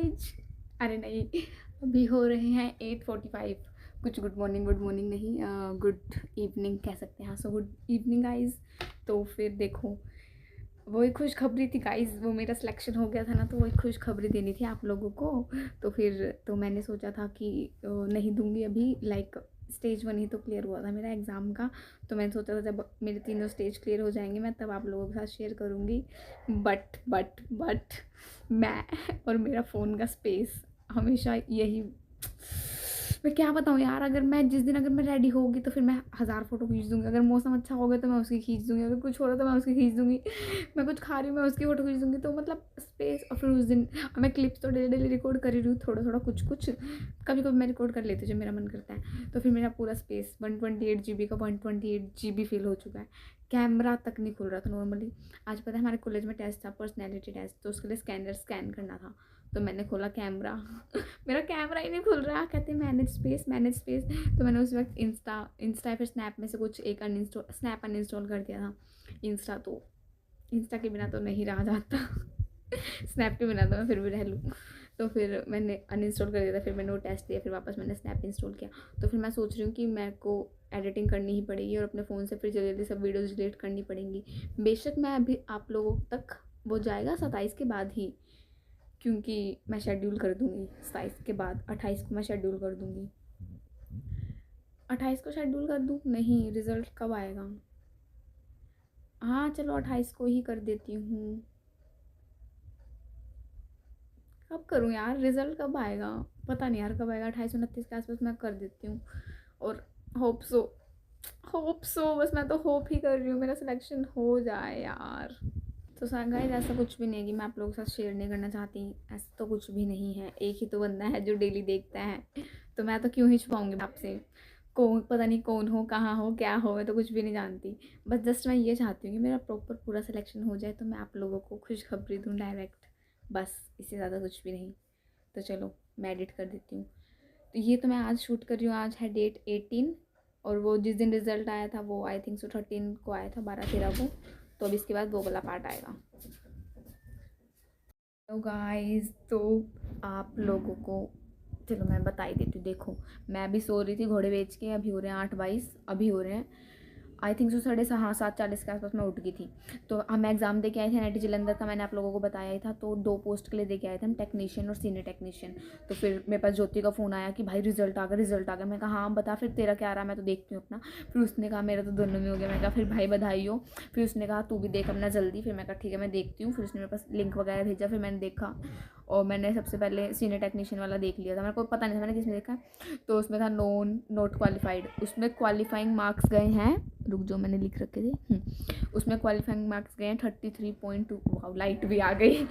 Guys. अरे नहीं, अभी हो रहे हैं 8:45। कुछ गुड मॉर्निंग नहीं, गुड इवनिंग कह सकते हैं। हाँ, सो गुड इवनिंग गाइज। तो फिर देखो, वो एक खुशखबरी थी गाइज, वो मेरा सिलेक्शन हो गया था ना, तो वो एक खुशखबरी देनी थी आप लोगों को। तो फिर तो मैंने सोचा था कि नहीं दूंगी अभी, लाइक स्टेज 1 ही तो क्लियर हुआ था मेरा एग्ज़ाम का। तो मैंने सोचा था जब मेरे तीनों स्टेज क्लियर हो जाएंगे मैं तब आप लोगों के साथ शेयर करूँगी। बट मैं और मेरा फ़ोन का स्पेस हमेशा यही, मैं क्या बताऊँ यार। अगर मैं जिस दिन अगर मैं रेडी होगी तो फिर मैं 1000 फ़ोटो खींच दूँगी। अगर मौसम अच्छा होगा तो मैं उसकी खींच दूँगी, अगर कुछ हो रहा तो मैं उसकी खींच दूँगी। मैं कुछ खा रही हूँ मैं उसकी फ़ोटो खींच दूँगी। तो मतलब स्पेस। और फिर उस दिन मैं क्लिप्स तो डेली रिकॉर्ड कर ही रही हूँ, थोड़ा थोड़ा कुछ कुछ। कभी कभी मैं रिकॉर्ड कर लेती हूँ जब मेरा मन करता है। तो फिर मेरा पूरा स्पेस 128 GB का 128 GB फिल हो चुका है। कैमरा तक नहीं खुल रहा था नॉर्मली। आज पता है हमारे कॉलेज में टेस्ट था, पर्सनैलिटी टेस्ट, तो उसके लिए स्कैन करना था। तो मैंने खोला कैमरा मेरा कैमरा ही नहीं खुल रहा। कहते मैनेज स्पेस। तो मैंने उस वक्त इंस्टा फिर स्नैप में से कुछ एक स्नैप अनइंस्टॉल कर दिया था। इंस्टा के बिना तो नहीं रहा जाता स्नैप के बिना तो मैं फिर भी रह लूँ। तो फिर मैंने अनइंस्टॉल कर दिया था, फिर मैंने वो टेस्ट दिया, फिर वापस मैंने स्नैप इंस्टॉल किया। तो फिर मैं सोच रही हूँ कि मेरे को एडिटिंग करनी ही पड़ेगी और अपने फ़ोन से फिर जल्दी जल्दी सब वीडियोज़ डिलीट करनी पड़ेंगी। बेशक मैं अभी आप लोगों तक वो जाएगा 27 के बाद ही, क्योंकि मैं शेड्यूल कर दूँगी 27 के बाद। 28 को मैं शेड्यूल कर दूँगी। 28 को शेड्यूल कर दूँ? नहीं, रिज़ल्ट कब आएगा? हाँ चलो 28 को ही कर देती हूँ। कब करूँ यार, रिज़ल्ट कब आएगा पता नहीं यार कब आएगा। 28-29 के आसपास मैं कर देती हूँ। और होप सो बस मैं तो होप ही कर रही हूँ मेरा सिलेक्शन हो जाए यार। तो गाइस ऐसा कुछ भी नहीं है कि मैं आप लोगों के साथ शेयर नहीं करना चाहती, ऐसा तो कुछ भी नहीं है। एक ही तो बंदा है जो डेली देखता है, तो मैं तो क्यों ही छुपाऊंगी आपसे। कौन, पता नहीं कौन हो, कहाँ हो, क्या हो, मैं तो कुछ भी नहीं जानती। बस जस्ट मैं ये चाहती हूँ कि मेरा प्रॉपर पूरा सिलेक्शन हो जाए तो मैं आप लोगों को खुशखबरी दूँ डायरेक्ट, बस इससे ज़्यादा कुछ भी नहीं। तो चलो मैं एडिट कर देती हूँ। तो ये तो मैं आज शूट कर रही हूँ, आज है डेट 18। और वो जिस दिन रिज़ल्ट आया था वो आई थिंक सो 13 को आया था, 12-13 को। तो अब इसके बाद वो वाला पार्ट आएगा। तो गाइस, तो आप लोगों को चलो मैं बता ही देती हूँ। देखो, मैं अभी सो रही थी घोड़े बेच के, अभी हो रहे हैं 8:22, अभी हो रहे हैं आई थिंक सो 7:30 के आसपास मैं उठ गई थी। तो हम एग्ज़ाम दे के आए थे NIT जलंधर का, मैंने आप लोगों को बताया ही था। तो 2 पोस्ट के लिए दे के आए थे हम, टेक्नीशियन और सीनियर टेक्नीशियन। तो फिर मेरे पास ज्योति का फ़ोन आया कि भाई रिजल्ट आ गया। मैं कहा हाँ बता फिर तेरा क्या रहा, मैं तो देखती हूँ अपना। फिर उसने कहा मेरा तो दोनों में हो गया। मैं कहा फिर भाई बधाई हो। फिर उसने कहा तू भी देख अपना जल्दी। फिर मैं कहा ठीक है मैं देखती हूँ। फिर उसने मेरे पास लिंक वगैरह भेजा, फिर मैंने देखा। और मैंने सबसे पहले सीनियर टेक्नीशियन वाला देख लिया था, मेरे को पता नहीं था मैंने किसमें देखा। तो उसमें था नॉट क्वालिफाइड। उसमें क्वालिफाइंग मार्क्स गए हैं, रुक जो मैंने लिख रखे थे। उसमें क्वालिफाइंग मार्क्स गए हैं 33.2। वाह लाइट भी आ गई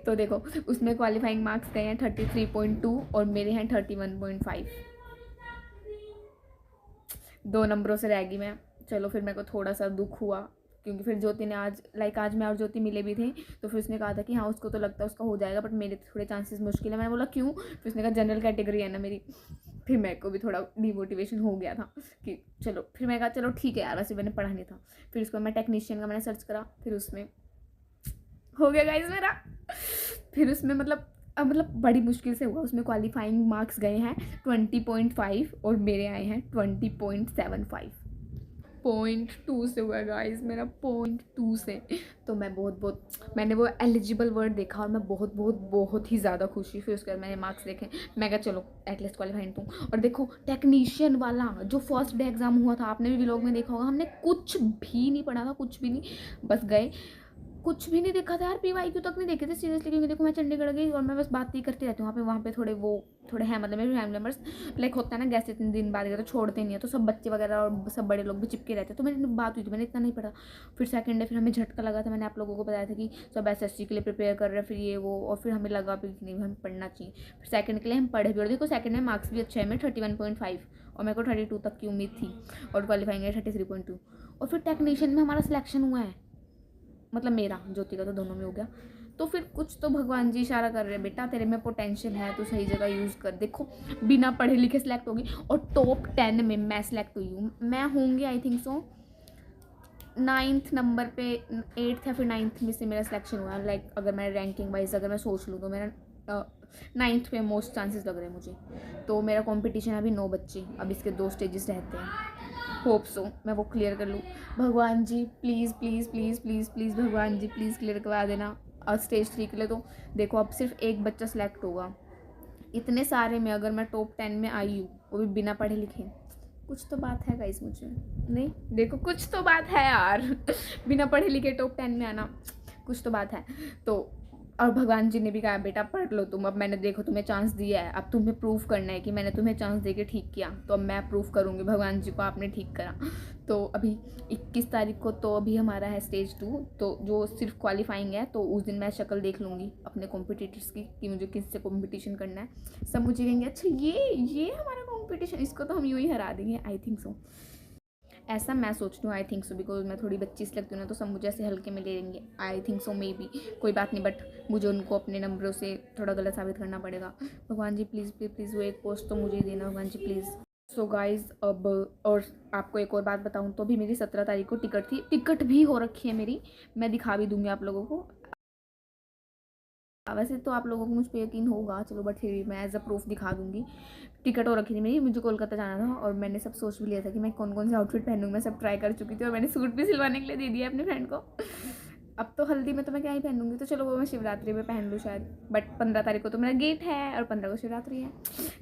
तो देखो उसमें क्वालिफाइंग मार्क्स गए हैं 33.2 और मेरे हैं 31.5। 2 नंबरों से रह गई मैं। चलो फिर मेरे को थोड़ा सा दुख हुआ, क्योंकि फिर ज्योति ने आज मैं और ज्योति मिले भी थे। तो फिर उसने कहा था कि हाँ उसको तो लगता है उसका हो जाएगा, बट मेरे थोड़े चांसेस मुश्किल है। मैंने बोला क्यों? फिर उसने कहा जनरल कैटेगरी है ना मेरी। फिर मेरे को भी थोड़ा डिमोटिवेशन हो गया था कि चलो, फिर मैंने कहा चलो ठीक है यार, वैसे मैंने पढ़ा नहीं था। फिर उसको मैं टेक्नीशियन का मैंने सर्च करा, फिर उसमें हो गया गाइस मेरा। फिर उसमें मतलब बड़ी मुश्किल से हुआ। उसमें क्वालिफाइंग मार्क्स गए हैं 20.5 और मेरे आए हैं 20.75। 0.2 से हुआ गाइस मेरा, 0.2 से। तो मैं मैंने वो एलिजिबल वर्ड देखा और मैं बहुत ही ज़्यादा खुश हुई। फिर उसके बाद मैंने मार्क्स देखे, मैं कहा चलो एटलीस्ट क्वालिफाइड हूँ। और देखो टेक्नीशियन वाला जो फर्स्ट डे एग्जाम हुआ था, आपने भी व्लॉग में देखा होगा, हमने कुछ भी नहीं पढ़ा था, कुछ भी नहीं, बस गए। कुछ भी नहीं देखा था यार, PYQ तक नहीं देखे थे सीरियसली। क्योंकि देखो मैं चंडीगढ़ गई और मैं बस बात ही करती रहती हूँ वहाँ पे थोड़े हैं, मतलब मेरे फैमिली मेम्बर्स। लाइक होता है ना गैस, इतने दिन बाद गए तो छोड़ते नहीं है, तो सब बच्चे वगैरह और सब बड़े लोग भी चिपके रहते हैं। तो मेरी बात हुई थी, मैंने इतना नहीं पढ़ा। फिर सेकंड डे फिर हमें झटका लगा था, मैंने आप लोगों को बताया था कि सब SSC के लिए प्रिपेयर कर रहे हैं, फिर ये वो। और फिर हमें लगा भी नहीं हमें पढ़ना चाहिए। फिर सेकंड के लिए हम पढ़े भी, और देखो सेकंड में मार्क्स भी अच्छे हैं मेरे 31.5 और मेरे को 32 तक की उम्मीद थी। और क्वालिफाइंग है 33.2। और फिर टेक्नीशियन में हमारा सिलेक्शन हुआ है, मतलब मेरा, ज्योति का तो दोनों में हो गया। तो फिर कुछ तो भगवान जी इशारा कर रहे हैं, बेटा तेरे में पोटेंशियल है, तो सही जगह यूज़ कर। देखो बिना पढ़े लिखे सिलेक्ट होगी और टॉप 10 में मैं सिलेक्ट हुई हूँ। मैं होंगी I think so 9th number पे, 8th या फिर 9th में से मेरा सिलेक्शन हुआ। लाइक अगर मैं रैंकिंग वाइज अगर मैं सोच लूँ तो मेरा 9th में मोस्ट चांसेस लग रहे हैं मुझे। तो मेरा कंपटीशन अभी 9 बच्चे, अब इसके 2 स्टेजेस रहते हैं। होप सो मैं वो क्लियर कर लूँ। भगवान जी please please please please please भगवान जी प्लीज़ क्लियर करवा देना। और स्टेज 3 के लिए तो देखो अब सिर्फ एक बच्चा सेलेक्ट होगा। इतने सारे में अगर मैं टॉप 10 में आई हूँ, वो भी बिना पढ़े लिखे, कुछ तो बात है गाइस मुझे। नहीं देखो कुछ तो बात है यार बिना पढ़े लिखे टॉप 10 में आना, कुछ तो बात है। तो और भगवान जी ने भी कहा बेटा पढ़ लो तुम, अब मैंने देखो तुम्हें चांस दिया है, अब तुम्हें प्रूव करना है कि मैंने तुम्हें चांस दे के ठीक किया, तो अब मैं प्रूव करूँगी भगवान जी को आपने ठीक करा। तो अभी 21 तारीख को तो अभी हमारा है स्टेज 2, तो जो सिर्फ क्वालिफाइंग है, तो उस दिन मैं शक्ल देख लूँगी अपने कॉम्पिटिटर्स की कि मुझे किससे कॉम्पिटिशन करना है। सब मुझे कहेंगे अच्छा ये हमारा कॉम्पिटिशन, इसको तो हम यूँ ही हरा देंगे। आई थिंक सो, ऐसा मैं सोच रही हूँ। आई थिंक सो, बिकॉज मैं थोड़ी बच्ची सी लगती हूँ ना, तो सब मुझे ऐसे हल्के में ले लेंगे। I think so may be, कोई बात नहीं, बट मुझे उनको अपने नंबरों से थोड़ा गलत साबित करना पड़ेगा। भगवान जी प्लीज़ प्लीज़ प्लीज़ वो एक पोस्ट तो मुझे ही देना भगवान जी प्लीज़। सो गाइज अब और आपको एक और बात बताऊँ तो भी मेरी 17 तारीख को टिकट थी, टिकट भी हो रखी है मेरी, मैं दिखा भी दूँगी आप लोगों को। वैसे तो आप लोगों को मुझ पर यकीन होगा चलो, बट फिर भी मैं एज अ प्रूफ दिखा दूँगी। टिकट हो रखी थी मेरी, मुझे कोलकाता जाना था और मैंने सब सोच भी लिया था कि मैं कौन कौन से आउटफिट पहनूंगी, मैं सब ट्राई कर चुकी थी और मैंने सूट भी सिलवाने के लिए दे दिया अपने फ्रेंड को। अब तो हल्दी में तो मैं क्या ही पहनूंगी, तो चलो वो मैं शिवरात्रि में पहन लूँ शायद, बट 15 तारीख को तो मेरा गेट है और 15 को शिवरात्रि है।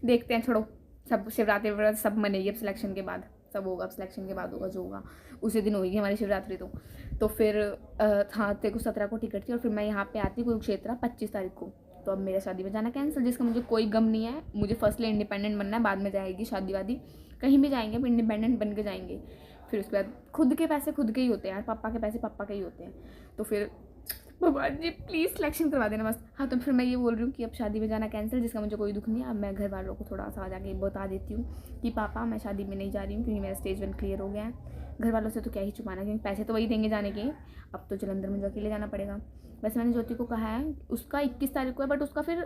देखते हैं, छोड़ो, सब शिवरात्रि वगैरह सब मनेगी अब सिलेक्शन के बाद, सब होगा अब सिलेक्शन के बाद होगा जो होगा, उसी दिन होगी हमारी शिवरात्रि। तो फिर हाँ तेरे को 17 को टिकट थी और फिर मैं यहाँ पे आती कुरुक्षेत्र 25 तारीख को। तो अब मेरा शादी में जाना कैंसिल, जिसका मुझे कोई गम नहीं है। मुझे फर्स्टली इंडिपेंडेंट बनना है, बाद में जाएगी शादी वादी, कहीं भी जाएंगे पर इंडिपेंडेंट बन के जाएंगे। फिर उसके बाद खुद के पैसे खुद के ही होते हैं यार, पापा के पैसे पापा के ही होते हैं। तो फिर भगवान जी प्लीज़ सिलेक्शन करवा देना बस। हाँ तो फिर मैं ये बोल रही हूँ कि अब शादी में जाना कैंसिल, जिसका मुझे कोई दुख नहीं है। अब मैं घर वालों को थोड़ा सा जाके बता देती हूँ कि पापा मैं शादी में नहीं जा रही हूँ, क्योंकि मेरा स्टेज 1 क्लियर हो गया है। घर वालों से तो क्या ही छुपाना, क्योंकि पैसे तो वही देंगे जाने के। अब तो जलंधर मुझे अकेले जाना पड़ेगा। वैसे मैंने ज्योति को कहा है, उसका 21 तारीख को है, बट उसका फिर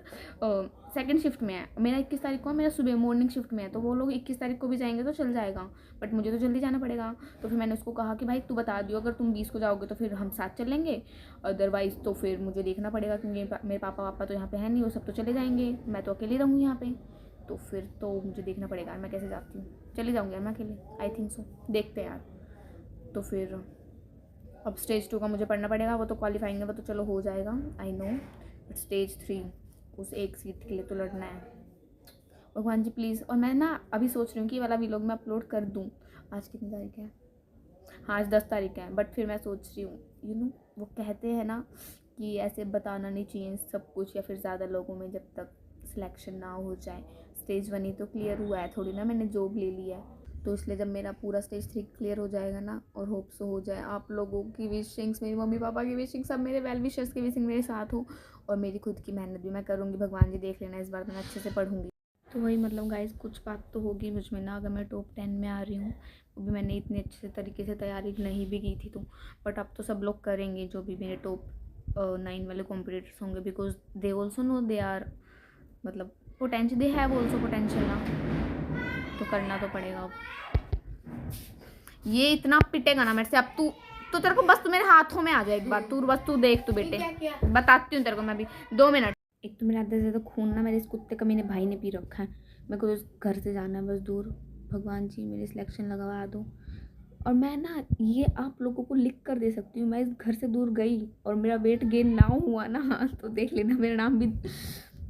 सेकंड शिफ्ट में है। मेरा 21 तारीख को है, मेरा सुबह मॉर्निंग शिफ्ट में है, तो वो लोग 21 तारीख को भी जाएंगे तो चल जाएगा, बट मुझे तो जल्दी जाना पड़ेगा। तो फिर मैंने उसको कहा कि भाई तू बता दियो, अगर तुम 20 को जाओगे तो फिर हम साथ चलेंगे, अदरवाइज़ तो फिर मुझे देखना पड़ेगा, क्योंकि मेरे पापा वापा तो यहाँ पे है नहीं, वो सब तो चले जाएंगे, मैं तो अकेले रहूँगी यहाँ पे। तो फिर तो मुझे देखना पड़ेगा मैं कैसे जाती हूँ, चली जाऊँगी यार मैं अकेले। आई थिंक सो, देखते हैं यार। तो फिर अब स्टेज 2 का मुझे पढ़ना पड़ेगा, वो तो क्वालिफाइंग है, वो तो चलो हो जाएगा, आई नो। बट स्टेज 3 उस एक सीट के लिए तो लड़ना है। भगवान जी प्लीज़। और मैं ना अभी सोच रही हूँ कि ये वाला व्लॉग मैं अपलोड कर दूँ। आज कितनी तारीख है? हाँ आज 10 तारीख है, बट फिर मैं सोच रही हूँ वो कहते हैं ना कि ऐसे बताना नहीं चाहिए सब कुछ, या फिर ज़्यादा लोगों में जब तक सिलेक्शन ना हो जाए। स्टेज 1 ही तो क्लियर हुआ है, थोड़ी ना मैंने जॉब ले लिया है। तो इसलिए जब मेरा पूरा स्टेज 3 क्लियर हो जाएगा ना, और होप सो हो जाए, आप लोगों की विशिंग्स, मेरी मम्मी पापा की विशिंग, सब मेरे वेल विशर्स की विशिंग मेरे साथ हो, और मेरी खुद की मेहनत भी मैं करूँगी। भगवान जी देख लेना, इस बार मैं अच्छे से पढ़ूँगी। तो वही मतलब गाइस कुछ बात तो होगी मुझ में ना, अगर मैं टॉप 10 में आ रही हूँ, वो भी मैंने इतने अच्छे तरीके से तैयारी नहीं भी की थी तो। बट अब तो सब लोग करेंगे जो भी मेरे टॉप 9 वाले कॉम्पिटिटर्स होंगे, because they also know they are, मतलब potential, they have also potential ना, तो करना तो पड़ेगा। अब ये इतना पिटेगा ना मेरे से, अब तू तेरे को बस, तू मेरे हाथों में आ जाए एक बार, तू बस तू देख, तू बेटे बताती हूँ तेरे को मैं भी, 2 मिनट। एक तो मेरा आधे से ज़्यादा खून ना मेरे इस कुत्ते का मेरे भाई ने पी रखा है। मेरे को तो घर से जाना है बस दूर। भगवान जी मेरी सिलेक्शन लगवा दो। और मैं ना ये आप लोगों को लिख कर दे सकती हूँ, मैं इस घर से दूर गई और मेरा वेट गेन ना हुआ ना, तो देख लेना मेरा नाम भी,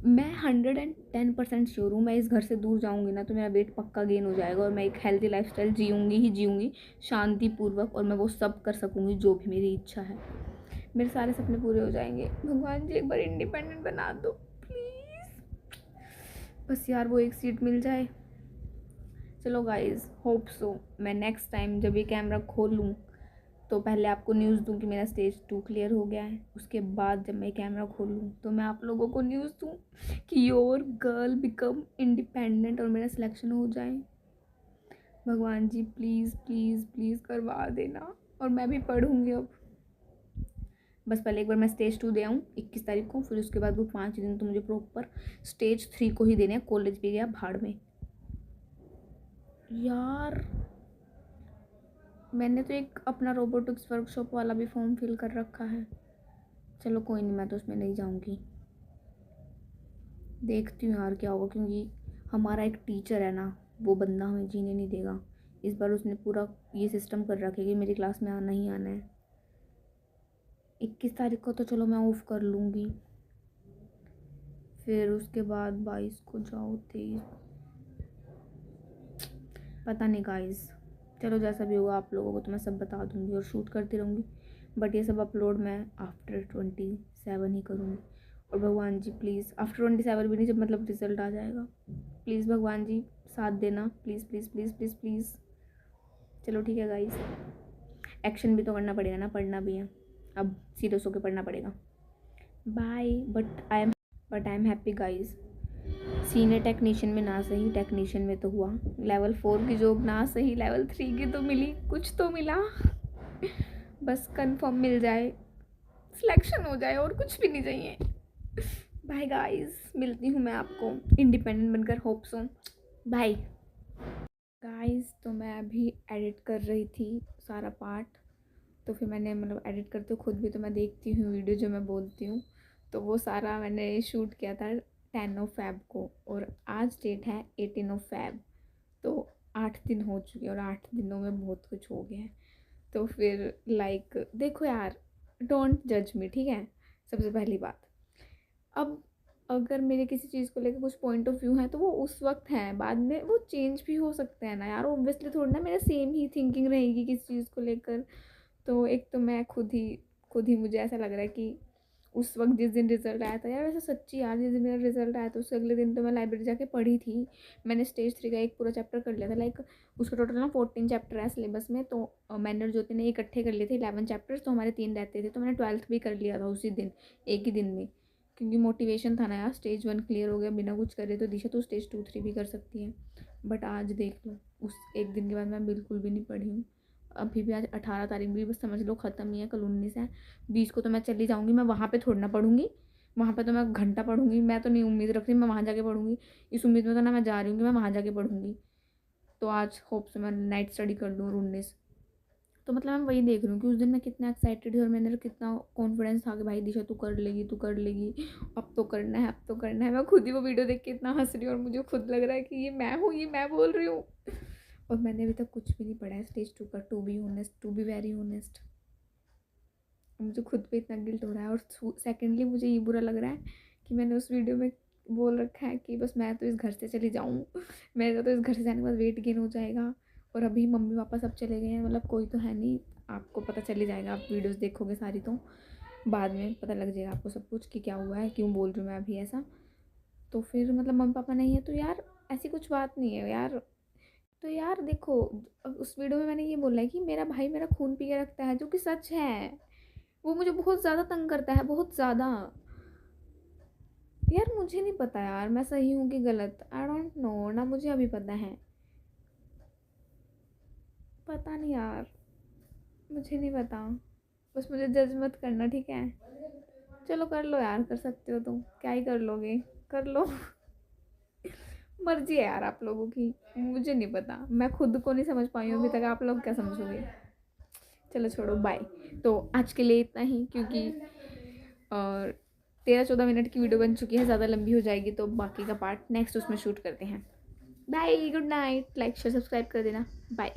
मैं 110% श्योर हूँ, मैं इस घर से दूर जाऊँगी ना तो मेरा वेट पक्का गेन हो जाएगा, और मैं एक हेल्थी लाइफस्टाइल जीऊँगी शांतिपूर्वक, और मैं वो सब कर सकूँगी जो भी मेरी इच्छा है। मेरे सारे सपने पूरे हो जाएंगे। भगवान जी एक बार इंडिपेंडेंट बना दो प्लीज़, बस यार वो एक सीट मिल जाए। चलो गाइज होप सो मैं नेक्स्ट टाइम जब ये कैमरा खोलूँ तो पहले आपको न्यूज़ दूँ कि मेरा स्टेज 2 क्लियर हो गया है, उसके बाद जब मैं कैमरा खोलूँ तो मैं आप लोगों को न्यूज़ दूँ कि योर गर्ल बिकम इंडिपेंडेंट और मेरा सिलेक्शन हो जाए। भगवान जी प्लीज़ प्लीज़ प्लीज़ करवा देना, और मैं भी पढ़ूँगी अब। बस पहले एक बार मैं स्टेज 2 दे आऊँ 21 तारीख को, फिर उसके बाद वो 5 दिन तो मुझे प्रॉपर स्टेज 3 को ही देने हैं। कॉलेज भी गया भाड़ में यार। मैंने तो एक अपना रोबोटिक्स वर्कशॉप वाला भी फॉर्म फिल कर रखा है। चलो कोई नहीं, मैं तो उसमें नहीं जाऊँगी। देखती हूँ यार क्या होगा, क्योंकि हमारा एक टीचर है ना, वो बंदा हमें जीने नहीं देगा। इस बार उसने पूरा ये सिस्टम कर रखा है कि मेरी क्लास में आना ही आना है। 21 तारीख को तो चलो मैं ऑफ कर लूँगी, फिर उसके बाद 22 को जाओ, 23, पता नहीं गाइस। चलो जैसा भी होगा आप लोगों को तो मैं सब बता दूँगी और शूट करती रहूँगी, बट ये सब अपलोड मैं आफ्टर 27 ही करूँगी। और भगवान जी प्लीज़ आफ्टर 27 भी नहीं, जब मतलब रिज़ल्ट आ जाएगा, प्लीज़ भगवान जी साथ देना, please please please please please. चलो ठीक है गाइस, एक्शन भी तो करना पड़ेगा ना, पढ़ना भी है, अब सीरियस होकर पढ़ना पड़ेगा। Bye. But I am happy guys. Senior technician में ना सही, टेक्नीशियन में तो हुआ। लेवल 4 की जॉब ना सही, लेवल 3 की तो मिली, कुछ तो मिला। बस कंफर्म मिल जाए, सिलेक्शन हो जाए, और कुछ भी नहीं चाहिए। बाय गाइस, मिलती हूँ मैं आपको इंडिपेंडेंट बनकर, होप सो। Bye guys. तो मैं अभी एडिट कर रही थी सारा पार्ट, तो फिर मैंने मतलब एडिट करते खुद भी तो मैं देखती हूँ वीडियो जो मैं बोलती हूँ, तो वो सारा मैंने शूट किया था 10 को, और आज डेट है 18 तो 8 दिन हो चुके हैं, और 8 दिनों में बहुत कुछ हो गया है। तो फिर लाइक देखो यार, डोंट जज मी, ठीक है। सबसे पहली बात, अब अगर मेरे किसी चीज़ को लेकर कुछ पॉइंट ऑफ व्यू है तो वो उस वक्त है, बाद में वो चेंज भी हो सकते हैं ना यार। ऑब्वियसली थोड़ी ना मेरा सेम ही थिंकिंग रहेगी किसी चीज़ को लेकर। तो एक तो मैं खुद ही मुझे ऐसा लग रहा है कि उस वक्त जिस दिन रिज़ल्ट आया था यार, वैसे सच्ची यार, जिस दिन मेरा रिज़ल्ट आया था उससे अगले दिन तो मैं लाइब्रेरी जाके पढ़ी थी। मैंने स्टेज 3 का एक पूरा चैप्टर कर लिया था, लाइक उसका टोटल ना 14 चैप्टर है सिलेबस में, तो मैंने और ज्योति ने इकट्ठे कर लिए थे 11 चैप्टर्स, तो हमारे 3 रहते थे, तो मैंने 12th भी कर लिया था उसी दिन, एक ही दिन में, क्योंकि मोटिवेशन था ना यार। स्टेज 1 क्लियर हो गया बिना कुछ करे, तो दिशा तो स्टेज 2 3 भी कर सकती है। बट आज देख लो, उस एक दिन के बाद मैं बिल्कुल भी नहीं पढ़ी हूँ। अभी भी आज 18 तारीख भी बस समझ लो ख़त्म ही है, कल 19 है, 20 को तो मैं चली जाऊँगी। मैं वहाँ पे थोड़ी ना पढ़ूँगी, वहाँ पे तो मैं घंटा पढ़ूँगी। मैं तो नहीं उम्मीद रख रही मैं वहाँ जाके पढ़ूँगी, इस उम्मीद में तो ना मैं जा रही हूँ कि मैं वहाँ जाके पढ़ूँगी। तो आज होप से मैं नाइट स्टडी कर लूँ, और 19, तो मतलब मैं वही देख रही हूँ कि उस दिन मैं कितना एक्साइटेड थी, और मेरे कितना कॉन्फिडेंस था कि भाई दिशा तू कर लेगी, तू कर लेगी, अब तो करना है, अब तो करना है। मैं खुद ही वो वीडियो देख के इतना हंस रही हूँ, और मुझे खुद लग रहा है कि ये मैं हूँ, ये मैं बोल रही हूँ। और मैंने अभी तक कुछ भी नहीं पढ़ा है स्टेज 2 का, to be honest, to be very honest. मुझे खुद पे इतना गिल्ट हो रहा है, और सेकेंडली मुझे ये बुरा लग रहा है कि मैंने उस वीडियो में बोल रखा है कि बस मैं तो इस घर से चली जाऊँ, मेरा तो इस घर से जाने के बाद वेट गेन हो जाएगा। और अभी मम्मी पापा सब चले गए हैं, मतलब कोई तो है नहीं। आपको पता चल ही जाएगा, आप वीडियोस देखोगे सारी तो बाद में पता लग जाएगा आपको सब कुछ कि क्या हुआ है, क्यों बोल रही हूँ मैं अभी ऐसा। तो फिर मतलब मम्मी पापा नहीं है तो यार ऐसी कुछ बात नहीं है यार। तो यार देखो, उस वीडियो में मैंने ये बोला है कि मेरा भाई मेरा खून पी के रखता है, जो कि सच है। वो मुझे बहुत ज़्यादा तंग करता है, बहुत ज़्यादा। यार मुझे नहीं पता यार मैं सही हूँ कि गलत, आई डोंट नो ना, मुझे अभी पता है, पता नहीं यार, मुझे नहीं पता। बस मुझे जज मत करना, ठीक है। चलो कर लो यार, कर सकते हो तो क्या ही कर लोगे, कर लो। मर्जी है यार आप लोगों की, मुझे नहीं पता, मैं खुद को नहीं समझ पाई हूँ अभी तक, आप लोग क्या समझोगे। चलो छोड़ो, बाय। तो आज के लिए इतना ही, क्योंकि और 13-14 मिनट की वीडियो बन चुकी है, ज़्यादा लंबी हो जाएगी, तो बाकी का पार्ट नेक्स्ट उसमें शूट करते हैं। Bye, good night, like share subscribe कर देना, बाय।